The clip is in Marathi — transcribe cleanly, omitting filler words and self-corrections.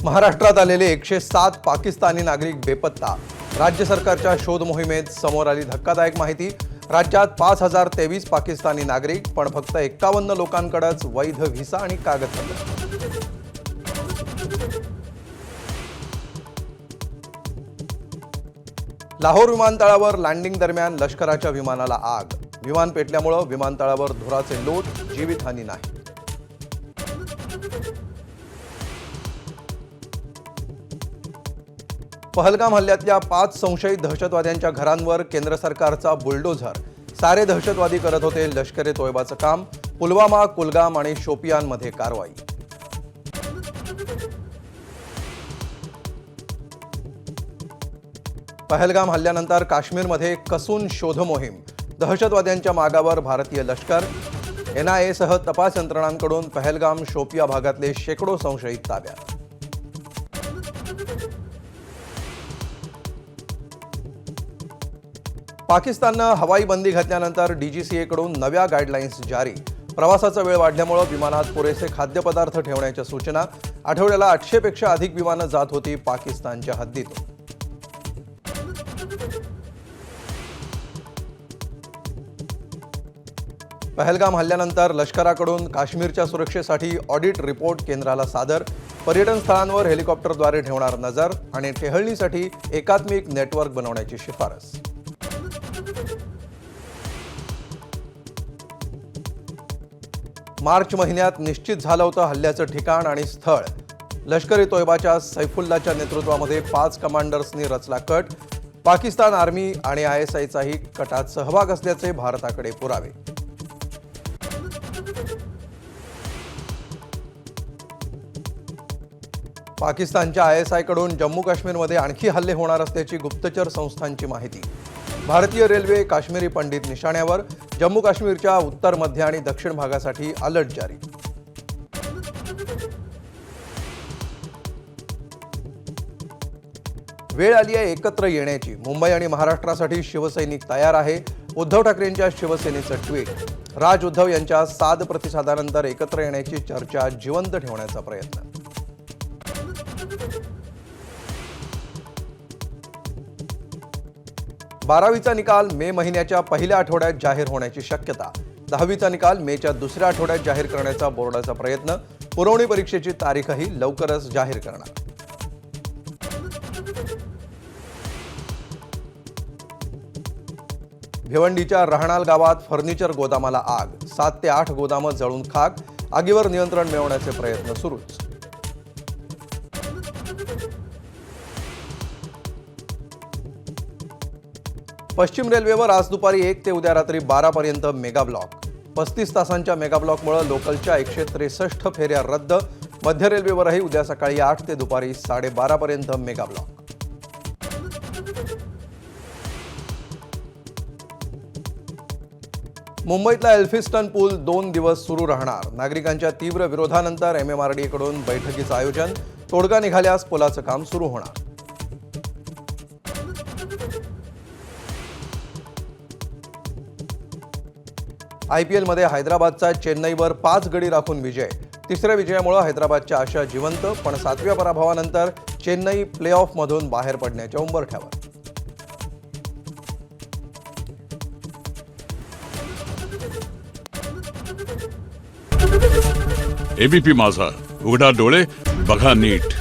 महाराष्ट्रात आलेले 107 पाकिस्तानी नागरिक बेपत्ता। राज्य सरकारच्या शोध मोहिमेत समोर आली धक्कादायक माहिती। राज्यात 5023 पाकिस्तानी नागरिक, पण फक्त 51 लोकांकडेच वैध व्हिसा आणि कागदपत्र। लाहोर विमानतळावर लँडिंग दरम्यान लष्कराच्या विमानाला आग। विमान पेटल्यामुळे विमानतळावर धुराचे लोट, जीवितहानी नाही। पहलगाम हल्ल्यातल्या 5 संशयित दहशतवाद्यांच्या घरांवर केंद्र सरकारचा बुलडोझर। सारे दहशतवादी करत होते लष्कर ए तोयबाचं काम। पुलवामा, कुलगाम आणि शोपियानमध्ये कारवाई। पहलगाम हल्ल्यानंतर काश्मीरमध्ये कसून शोध मोहीम। दहशतवाद्यांच्या मागावर भारतीय लष्कर। NIA सह तपास यंत्रणांकडून पहलगाम, शोपिया भागातले शेकडो संशयित ताब्यात। पाकिस्ताननं हवाई बंदी घातल्यानंतर DGCA कडून नव्या गाईडलाईन्स जारी। प्रवासाचा वेळ वाढल्यामुळे विमानात पुरेसे खाद्यपदार्थ ठेवण्याच्या सूचना। आठवड्याला 800 पेक्षा अधिक विमानं जात होती पाकिस्तानच्या हद्दीतून। पहलगाम हल्ल्यानंतर लष्कराकडून काश्मीरच्या सुरक्षेसाठी ऑडिट रिपोर्ट केंद्राला सादर। पर्यटन स्थळांवर हेलिकॉप्टरद्वारे ठेवणार नजर आणि टेहळणीसाठी एकात्मिक नेटवर्क बनवण्याची शिफारस। मार्च महिन्यात निश्चित झालं होतं हल्ल्याचं ठिकाण आणि स्थळ। लष्कर ए तोयबाच्या सैफुल्लाच्या नेतृत्वामध्ये 5 कमांडर्सनी रचला कट। पाकिस्तान आर्मी आणि ISIचाही कटात सहभाग असल्याचे भारताकडे पुरावे। पाकिस्तानच्या ISI कडून जम्मू काश्मीरमध्ये आणखी हल्ले होणार असल्याची गुप्तचर संस्थांची माहिती। भारतीय रेल्वे काश्मीरी पंडित निशाण्यावर। जम्मू काश्मीरच्या उत्तर, मध्य आणि दक्षिण भागासाठी अलर्ट जारी। वेळ आली आहे एकत्र येण्याची। मुंबई आणि महाराष्ट्रासाठी शिवसैनिक तयार आहे। उद्धव ठाकरेंच्या शिवसेनेचं ट्विट। राज उद्धव यांच्या साद प्रतिसादानंतर एकत्र येण्याची चर्चा जिवंत ठेवण्याचा प्रयत्न। बारावीचा निकाल मे महिन्याच्या पहिल्या आठवड्यात जाहीर होण्याची शक्यता। 10वीचा निकाल मेच्या दुसऱ्या आठवड्यात जाहीर करण्याचा बोर्डाचा प्रयत्न। पुरवणी परीक्षेची तारीखही लवकरच जाहीर करणार। भिवंडीच्या रहाणाल गावात फर्निचर गोदामाला आग। 7 ते 8 गोदामं जळून खाक। आगीवर नियंत्रण मिळवण्याचे प्रयत्न सुरूच। पश्चिम रेल्वेवर आज दुपारी 1 ते उद्या रात्री 12 पर्यंत मेगा ब्लॉक। 35 तासांच्या मेगा ब्लॉकमुळे लोकलच्या 163 फेऱ्या रद्द। मध्य रेल्वेवरही उद्या सकाळी 8 ते दुपारी 12:30 पर्यंत मेगा ब्लॉक। मुंबईतला एल्फिस्टन पूल 2 दिवस सुरू राहणार। नागरिकांच्या तीव्र विरोधानंतर MMRDA कडून बैठकीचं आयोजन। तोडगा निघाल्यास पुलाचं काम सुरू होणार। IPL मध्ये हैदराबादचा चेन्नईवर 5 गडी राखून विजय। तिसऱ्या विजयामुळे हैदराबादच्या आशा जिवंत, पण 7व्या पराभवानंतर चेन्नई प्लेऑफ मधून बाहेर पडण्याच्या उंबरठ्यावर। ABP माझा, उघडा डोळे बघा नीट।